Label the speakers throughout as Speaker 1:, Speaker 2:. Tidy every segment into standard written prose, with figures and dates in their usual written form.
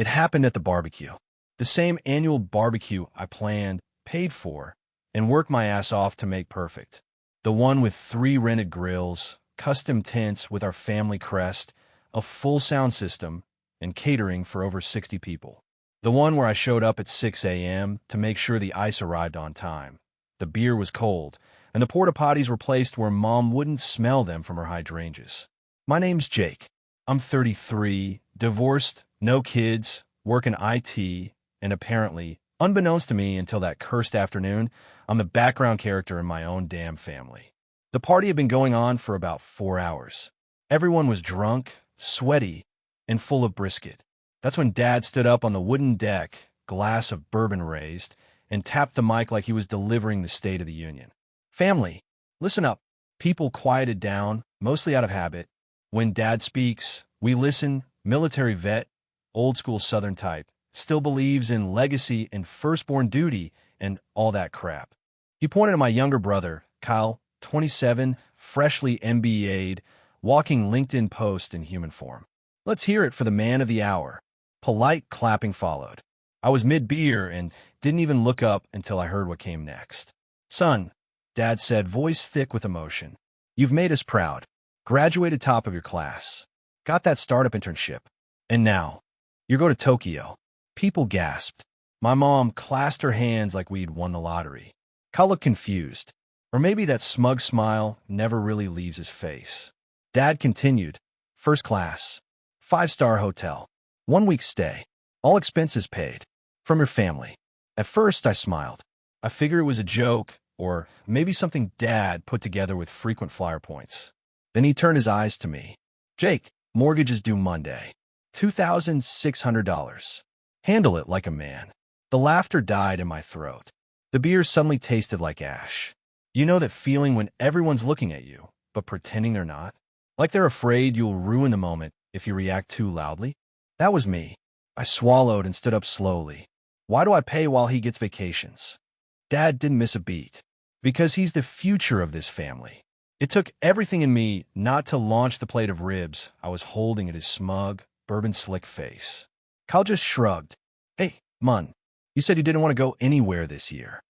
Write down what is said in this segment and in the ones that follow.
Speaker 1: It happened at the barbecue. The same annual barbecue I planned, paid for, and worked my ass off to make perfect. The one with 3 rented grills, custom tents with our family crest, a full sound system, and catering for over 60 people. The one where I showed up at 6 a.m. to make sure the ice arrived on time. The beer was cold, and the porta potties were placed where Mom wouldn't smell them from her hydrangeas. My name's Jake. I'm 33, divorced, no kids, work in IT, and apparently, unbeknownst to me until that cursed afternoon, I'm the background character in my own damn family. The party had been going on for about 4 hours. Everyone was drunk, sweaty, and full of brisket. That's when Dad stood up on the wooden deck, glass of bourbon raised, and tapped the mic like he was delivering the State of the Union. Family, listen up. People quieted down, mostly out of habit. When Dad speaks, we listen. Military vet, old school Southern type, still believes in legacy and firstborn duty and all that crap. He pointed at my younger brother, Kyle, 27, freshly MBA'd, walking LinkedIn post in human form. Let's hear it for the man of the hour. Polite clapping followed. I was mid-beer and didn't even look up until I heard what came next. Son, Dad said, voice thick with emotion. You've made us proud. Graduated top of your class. Got that startup internship. And now, you're going to Tokyo. People gasped. My mom clasped her hands like we'd won the lottery. Kyle looked confused. Or maybe that smug smile never really leaves his face. Dad continued. First class. 5-star hotel. 1-week stay. All expenses paid. From your family. At first, I smiled. I figured it was a joke, or maybe something Dad put together with frequent flyer points. Then he turned his eyes to me. Jake, mortgage is due Monday. $2,600. Handle it like a man. The laughter died in my throat. The beer suddenly tasted like ash. You know that feeling when everyone's looking at you, but pretending they're not? Like they're afraid you'll ruin the moment if you react too loudly? That was me. I swallowed and stood up slowly. Why do I pay while he gets vacations? Dad didn't miss a beat. Because he's the future of this family. It took everything in me not to launch the plate of ribs I was holding at his smug, bourbon-slick face. Kyle just shrugged. Hey, Mun, you said you didn't want to go anywhere this year.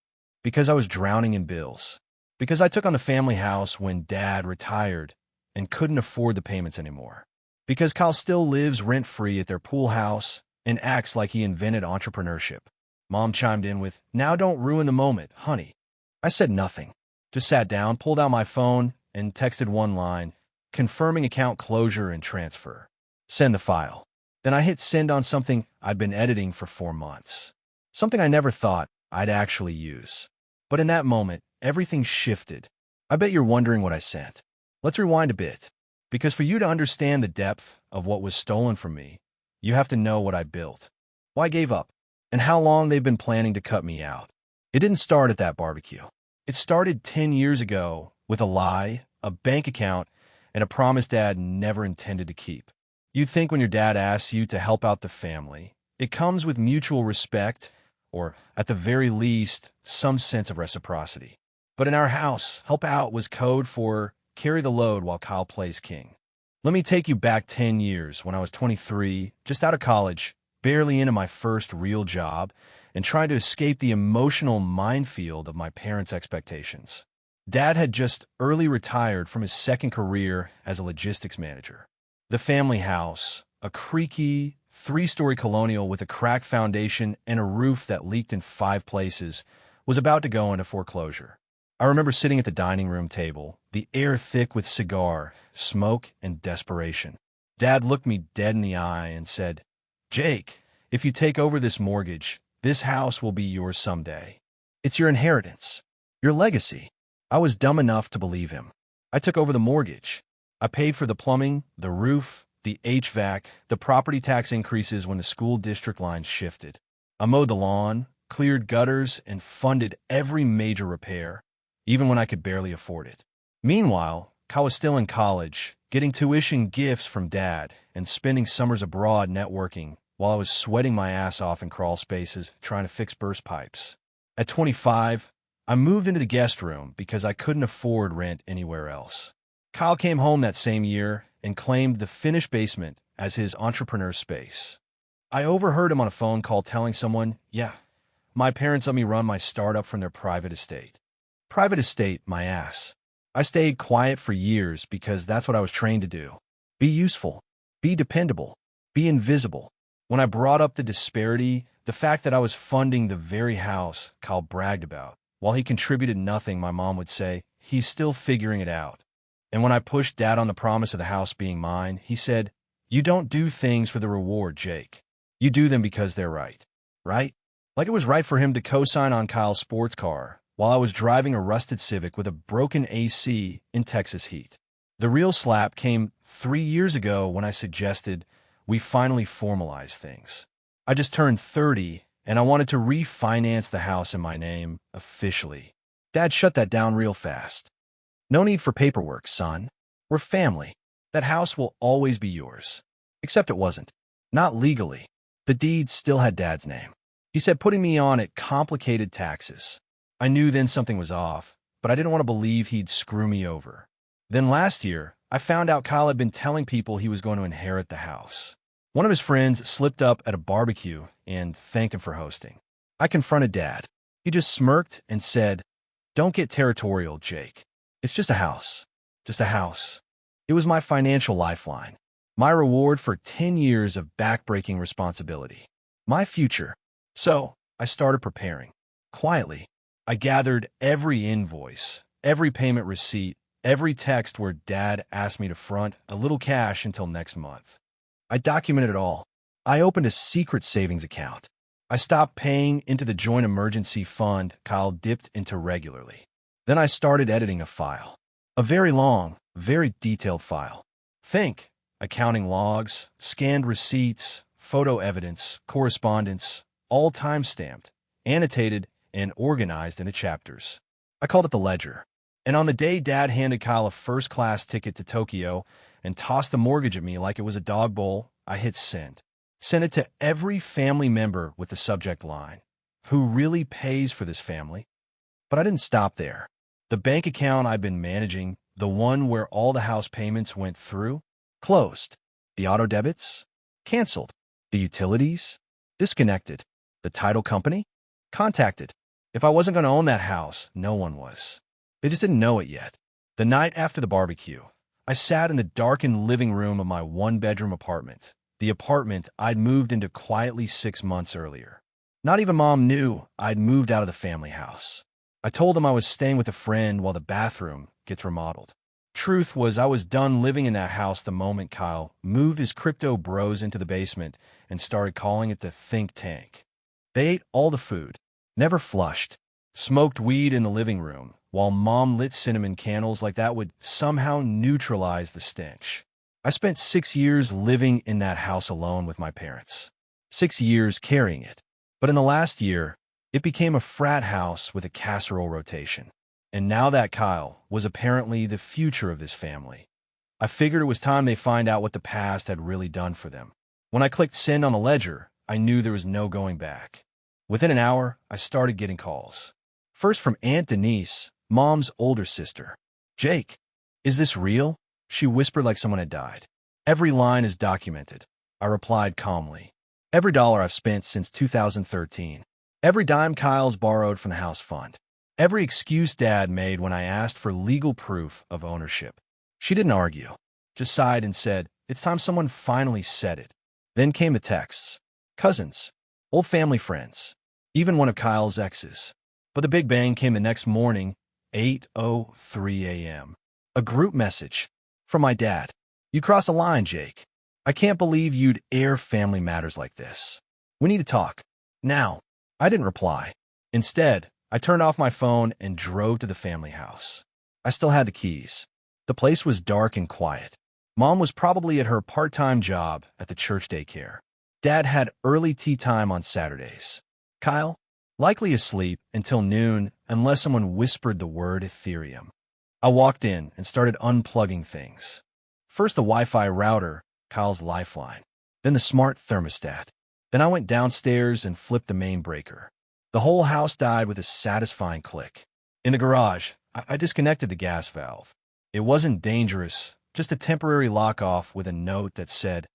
Speaker 1: Because I was drowning in bills. Because I took on the family house when Dad retired and couldn't afford the payments anymore. Because Kyle still lives rent-free at their pool house and acts like he invented entrepreneurship. Mom chimed in with, now don't ruin the moment, honey. I said nothing. Just sat down, pulled out my phone, and texted one line, confirming account closure and transfer. Send the file. Then I hit send on something I'd been editing for 4 months. Something I never thought I'd actually use. But in that moment, everything shifted. I bet you're wondering what I sent. Let's rewind a bit. Because for you to understand the depth of what was stolen from me, you have to know what I built, why I gave up, and how long they've been planning to cut me out. It didn't start at that barbecue. It started 10 years ago with a lie, a bank account, and a promise Dad never intended to keep. You'd think when your dad asks you to help out the family, it comes with mutual respect, or at the very least, some sense of reciprocity. But in our house, help out was code for carry the load while Kyle plays king. Let me take you back 10 years when I was 23, just out of college, barely into my first real job, and trying to escape the emotional minefield of my parents' expectations. Dad had just early retired from his second career as a logistics manager. The family house, a creaky, 3-story colonial with a cracked foundation and a roof that leaked in 5 places, was about to go into foreclosure. I remember sitting at the dining room table, the air thick with cigar, smoke, and desperation. Dad looked me dead in the eye and said, Jake, if you take over this mortgage, this house will be yours someday. It's your inheritance, your legacy. I was dumb enough to believe him. I took over the mortgage. I paid for the plumbing, the roof, the HVAC, the property tax increases when the school district lines shifted. I mowed the lawn, cleared gutters, and funded every major repair, even when I could barely afford it. Meanwhile, Kyle was still in college, getting tuition gifts from Dad and spending summers abroad networking while I was sweating my ass off in crawl spaces trying to fix burst pipes. At 25, I moved into the guest room because I couldn't afford rent anywhere else. Kyle came home that same year and claimed the finished basement as his entrepreneur space. I overheard him on a phone call telling someone, yeah, my parents let me run my startup from their private estate. Private estate, my ass. I stayed quiet for years because that's what I was trained to do. Be useful. Be dependable. Be invisible. When I brought up the disparity, the fact that I was funding the very house Kyle bragged about, while he contributed nothing, my mom would say, he's still figuring it out. And when I pushed Dad on the promise of the house being mine, he said, you don't do things for the reward, Jake. You do them because they're right. Right? Like it was right for him to co-sign on Kyle's sports car while I was driving a rusted Civic with a broken AC in Texas heat. The real slap came 3 years ago when I suggested we finally formalize things. I just turned 30 and I wanted to refinance the house in my name officially. Dad shut that down real fast. No need for paperwork, son. We're family. That house will always be yours. Except it wasn't. Not legally. The deed still had Dad's name. He said putting me on it complicated taxes. I knew then something was off, but I didn't want to believe he'd screw me over. Then last year, I found out Kyle had been telling people he was going to inherit the house. One of his friends slipped up at a barbecue and thanked him for hosting. I confronted Dad. He just smirked and said, don't get territorial, Jake. It's just a house. Just a house. It was my financial lifeline. My reward for 10 years of backbreaking responsibility. My future. So, I started preparing. Quietly, I gathered every invoice, every payment receipt, every text where Dad asked me to front a little cash until next month. I documented it all. I opened a secret savings account. I stopped paying into the joint emergency fund Kyle dipped into regularly. Then I started editing a file. A very long, very detailed file. Think, accounting logs, scanned receipts, photo evidence, correspondence, all time-stamped, annotated, and organized into chapters. I called it the ledger. And on the day Dad handed Kyle a first-class ticket to Tokyo and tossed the mortgage at me like it was a dog bowl, I hit send. Sent it to every family member with the subject line, who really pays for this family? But I didn't stop there. The bank account I'd been managing, the one where all the house payments went through, closed. The auto debits? Canceled. The utilities? Disconnected. The title company? Contacted. If I wasn't going to own that house, no one was. They just didn't know it yet. The night after the barbecue, I sat in the darkened living room of my one-bedroom apartment, the apartment I'd moved into quietly 6 months earlier. Not even Mom knew I'd moved out of the family house. I told them I was staying with a friend while the bathroom gets remodeled. Truth was I was done living in that house the moment Kyle moved his crypto bros into the basement and started calling it the think tank. They ate all the food, never flushed, smoked weed in the living room, while Mom lit cinnamon candles like that would somehow neutralize the stench. I spent 6 years living in that house alone with my parents. 6 years carrying it. But in the last year, it became a frat house with a casserole rotation. And now that Kyle was apparently the future of this family, I figured it was time they find out what the past had really done for them. When I clicked send on the ledger, I knew there was no going back. Within an hour, I started getting calls. First from Aunt Denise, Mom's older sister. Jake, is this real? She whispered like someone had died. Every line is documented. I replied calmly. Every dollar I've spent since 2013. Every dime Kyle's borrowed from the house fund. Every excuse Dad made when I asked for legal proof of ownership. She didn't argue, just sighed and said, it's time someone finally said it. Then came the texts. Cousins. Old family friends. Even one of Kyle's exes. But the big bang came the next morning, 8:03 a.m. A group message. From my dad. You crossed the line, Jake. I can't believe you'd air family matters like this. We need to talk. Now. I didn't reply. Instead, I turned off my phone and drove to the family house. I still had the keys. The place was dark and quiet. Mom was probably at her part-time job at the church daycare. Dad had early tea time on Saturdays. Kyle, likely asleep until noon unless someone whispered the word Ethereum. I walked in and started unplugging things. First the Wi-Fi router, Kyle's lifeline. Then the smart thermostat. Then I went downstairs and flipped the main breaker. The whole house died with a satisfying click. In the garage, I disconnected the gas valve. It wasn't dangerous, just a temporary lock-off with a note that said,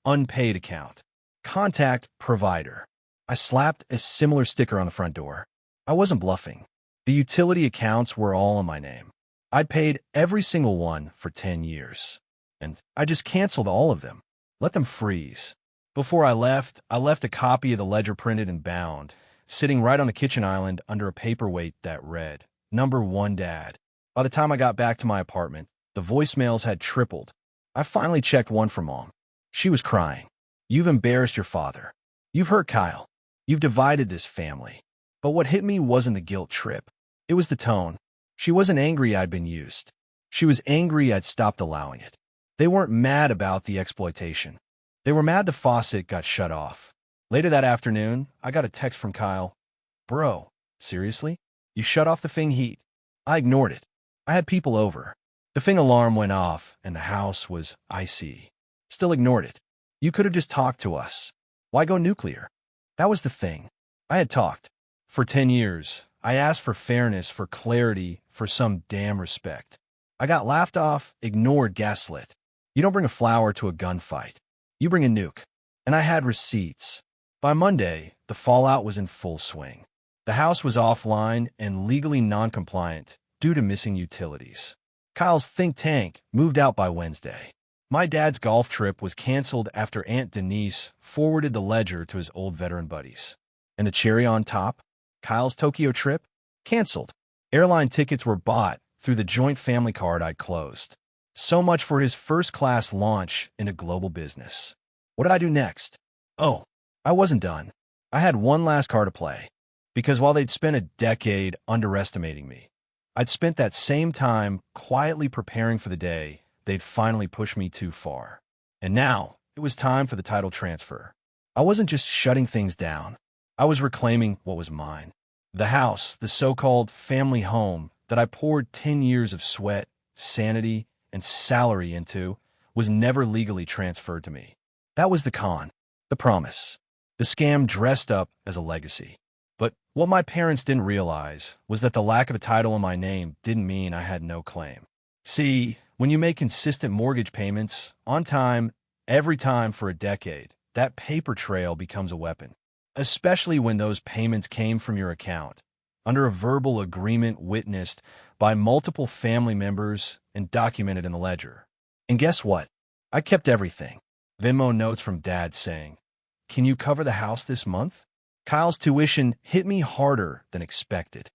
Speaker 1: unpaid account. Contact provider. I slapped a similar sticker on the front door. I wasn't bluffing. The utility accounts were all in my name. I'd paid every single one for 10 years. And I just canceled all of them. Let them freeze. Before I left a copy of the ledger printed and bound, sitting right on the kitchen island under a paperweight that read, "Number 1 Dad." By the time I got back to my apartment, the voicemails had tripled. I finally checked one for Mom. She was crying. "You've embarrassed your father. You've hurt Kyle. You've divided this family." But what hit me wasn't the guilt trip. It was the tone. She wasn't angry I'd been used. She was angry I'd stopped allowing it. They weren't mad about the exploitation. They were mad the faucet got shut off. Later that afternoon, I got a text from Kyle. "Bro, seriously? You shut off the Fing heat?" I ignored it. I had people over. The Fing alarm went off, and the house was icy. Still ignored it. "You could have just talked to us. Why go nuclear?" That was the thing. I had talked. For 10 years, I asked for fairness, for clarity, for some damn respect. I got laughed off, ignored, gaslit. You don't bring a flower to a gunfight. You bring a nuke. And I had receipts. By Monday, the fallout was in full swing. The house was offline and legally non-compliant due to missing utilities. Kyle's think tank moved out by Wednesday. My dad's golf trip was canceled after Aunt Denise forwarded the ledger to his old veteran buddies. And the cherry on top, Kyle's Tokyo trip? Canceled. Airline tickets were bought through the joint family card I'd closed. So much for his first-class launch into global business. What did I do next? Oh, I wasn't done. I had one last card to play. Because while they'd spent a decade underestimating me, I'd spent that same time quietly preparing for the day they'd finally pushed me too far. And now, it was time for the title transfer. I wasn't just shutting things down. I was reclaiming what was mine. The house, the so-called family home that I poured 10 years of sweat, sanity, and salary into, was never legally transferred to me. That was the con, the promise, the scam dressed up as a legacy. But what my parents didn't realize was that the lack of a title in my name didn't mean I had no claim. See, when you make consistent mortgage payments, on time, every time for a decade, that paper trail becomes a weapon. Especially when those payments came from your account, under a verbal agreement witnessed by multiple family members and documented in the ledger. And guess what? I kept everything. Venmo notes from Dad saying, "Can you cover the house this month?" Kyle's tuition hit me harder than expected.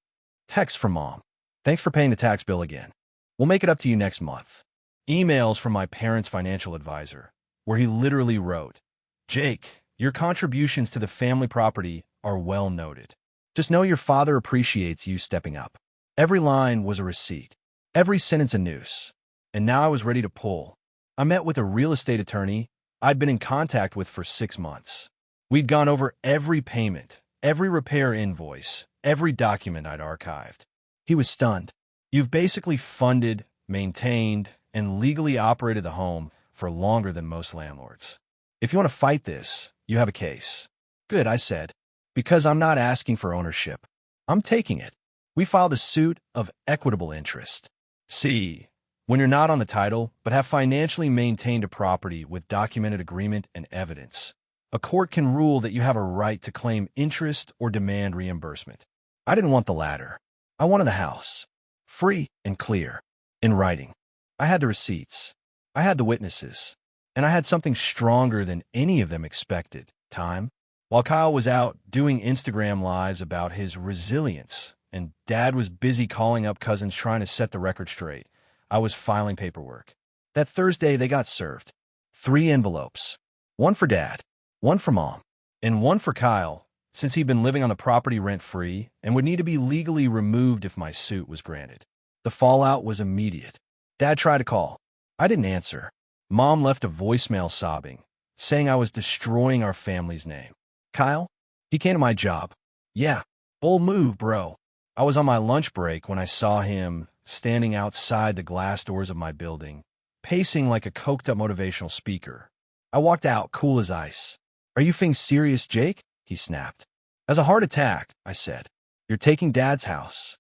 Speaker 1: Text from Mom. "Thanks for paying the tax bill again. We'll make it up to you next month." Emails from my parents' financial advisor, where he literally wrote, "Jake, your contributions to the family property are well noted. Just know your father appreciates you stepping up." Every line was a receipt. Every sentence a noose. And now I was ready to pull. I met with a real estate attorney I'd been in contact with for 6 months. We'd gone over every payment, every repair invoice, every document I'd archived. He was stunned. "You've basically funded, maintained, and legally operated the home for longer than most landlords. If you want to fight this, you have a case." "Good," I said, "because I'm not asking for ownership. I'm taking it." We filed a suit of equitable interest. See, when you're not on the title, but have financially maintained a property with documented agreement and evidence, a court can rule that you have a right to claim interest or demand reimbursement. I didn't want the latter. I wanted the house. Free and clear. In writing. I had the receipts. I had the witnesses. And I had something stronger than any of them expected. Time. While Kyle was out doing Instagram lives about his resilience, and Dad was busy calling up cousins trying to set the record straight, I was filing paperwork. That Thursday, they got served. 3 envelopes. One for Dad, one for Mom, and one for Kyle, since he'd been living on the property rent-free and would need to be legally removed if my suit was granted. The fallout was immediate. Dad tried to call. I didn't answer. Mom left a voicemail sobbing, saying I was destroying our family's name. Kyle? He came to my job. Yeah, bold move, bro. I was on my lunch break when I saw him standing outside the glass doors of my building, pacing like a coked-up motivational speaker. I walked out, cool as ice. "Are you being serious, Jake?" he snapped. "As a heart attack," I said. "You're taking Dad's house."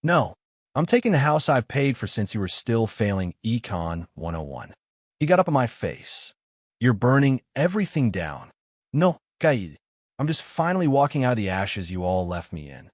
Speaker 1: "No, I'm taking the house I've paid for since you were still failing Econ 101. He got up in my face. "You're burning everything down. No, Kaid. I'm just finally walking out of the ashes you all left me in.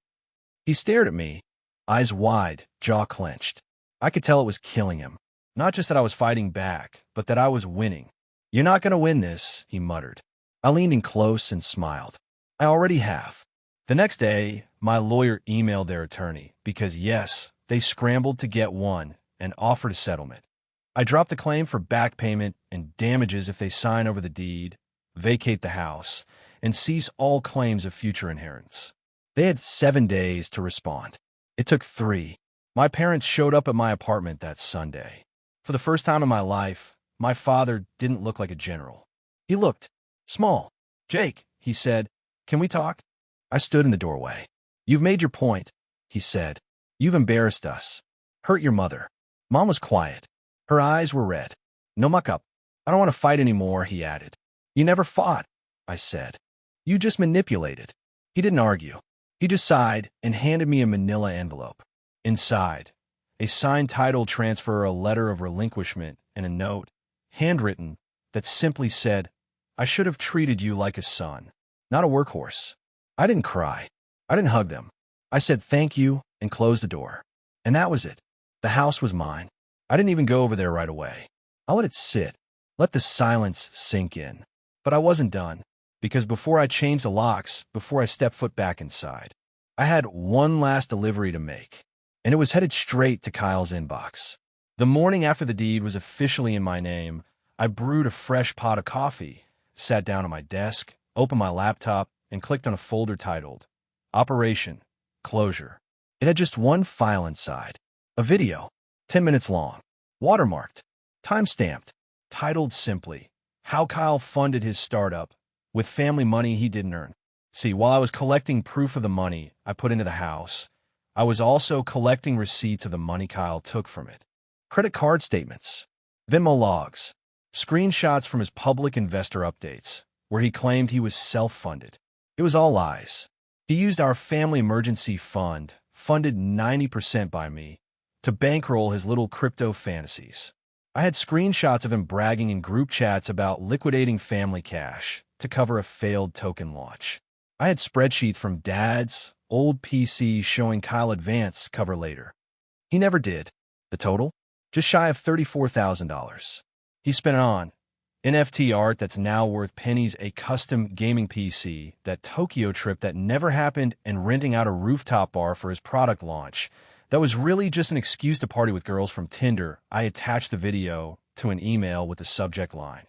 Speaker 1: He stared at me, eyes wide, jaw clenched. I could tell it was killing him. Not just that I was fighting back, but that I was winning. You're not going to win this, he muttered. I leaned in close and smiled. I already have. The next day, my lawyer emailed their attorney because, yes, they scrambled to get one and offered a settlement. I dropped the claim for back payment and damages if they sign over the deed, vacate the house, and cease all claims of future inheritance. They had 7 days to respond. It took 3. My parents showed up at my apartment that Sunday. For the first time in my life, my father didn't look like a general. He looked small. Jake, he said, can we talk? I stood in the doorway. You've made your point, he said. You've embarrassed us. Hurt your mother. Mom was quiet. Her eyes were red. No muck-up. I don't want to fight anymore, he added. You never fought, I said. You just manipulated. He didn't argue. He just sighed and handed me a manila envelope. Inside, a signed title transfer, a letter of relinquishment, and a note, handwritten, that simply said, I should have treated you like a son, not a workhorse. I didn't cry. I didn't hug them. I said thank you and closed the door. And that was it. The house was mine. I didn't even go over there right away. I let it sit, let the silence sink in. But I wasn't done, because before I changed the locks, before I stepped foot back inside, I had one last delivery to make, and it was headed straight to Kyle's inbox. The morning after the deed was officially in my name, I brewed a fresh pot of coffee, sat down at my desk, opened my laptop, and clicked on a folder titled Operation Closure. It had just one file inside, a video, 10 minutes long, watermarked, time-stamped, titled simply, How Kyle Funded His Startup with Family Money He Didn't Earn. See, while I was collecting proof of the money I put into the house, I was also collecting receipts of the money Kyle took from it. Credit card statements, Venmo logs, screenshots from his public investor updates, where he claimed he was self-funded. It was all lies. He used our family emergency fund, funded 90% by me, to bankroll his little crypto fantasies. I had screenshots of him bragging in group chats about liquidating family cash to cover a failed token launch. I had spreadsheets from Dad's old PC showing Kyle advance cover later. He never did. The total? Just shy of $34,000. He spent it on NFT art that's now worth pennies, a custom gaming PC, that Tokyo trip that never happened, and renting out a rooftop bar for his product launch. That was really just an excuse to party with girls from Tinder. I attached the video to an email with the subject line.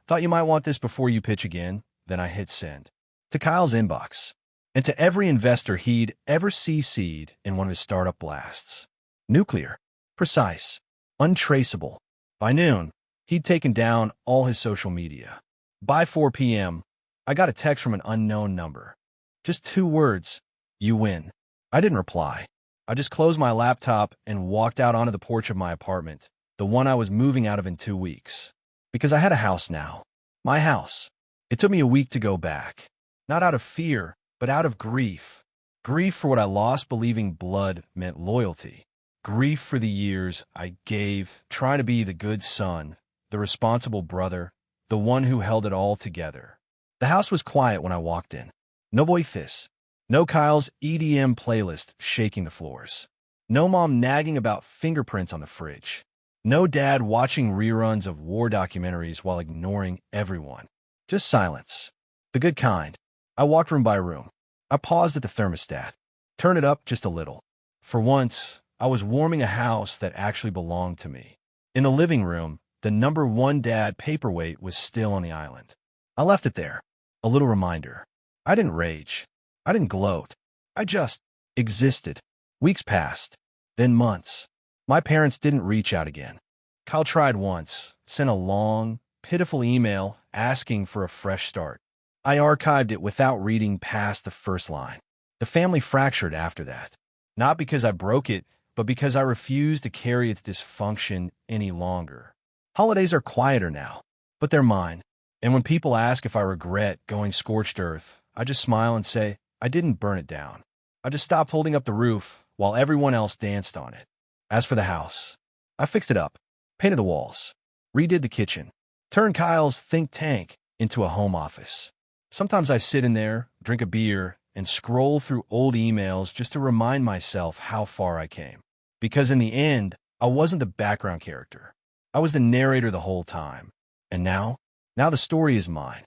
Speaker 1: Thought you might want this before you pitch again. Then I hit send. To Kyle's inbox. And to every investor he'd ever CC'd in one of his startup blasts. Nuclear. Precise. Untraceable. By noon, he'd taken down all his social media. By 4 p.m., I got a text from an unknown number. Just 2 words. You win. I didn't reply. I just closed my laptop and walked out onto the porch of my apartment, the one I was moving out of in 2 weeks. Because I had a house now. My house. It took me a week to go back. Not out of fear, but out of grief. Grief for what I lost believing blood meant loyalty. Grief for the years I gave trying to be the good son, the responsible brother, the one who held it all together. The house was quiet when I walked in. No voices. No Kyle's EDM playlist shaking the floors. No mom nagging about fingerprints on the fridge. No dad watching reruns of war documentaries while ignoring everyone. Just silence. The good kind. I walked room by room. I paused at the thermostat. Turned it up just a little. For once, I was warming a house that actually belonged to me. In the living room, the #1 dad paperweight was still on the island. I left it there. A little reminder. I didn't rage. I didn't gloat. I just existed. Weeks passed. Then months. My parents didn't reach out again. Kyle tried once, sent a long, pitiful email asking for a fresh start. I archived it without reading past the first line. The family fractured after that. Not because I broke it, but because I refused to carry its dysfunction any longer. Holidays are quieter now, but they're mine. And when people ask if I regret going scorched earth, I just smile and say, I didn't burn it down. I just stopped holding up the roof while everyone else danced on it. As for the house, I fixed it up, painted the walls, redid the kitchen, turned Kyle's think tank into a home office. Sometimes I sit in there, drink a beer, and scroll through old emails just to remind myself how far I came. Because in the end, I wasn't the background character. I was the narrator the whole time. And now the story is mine.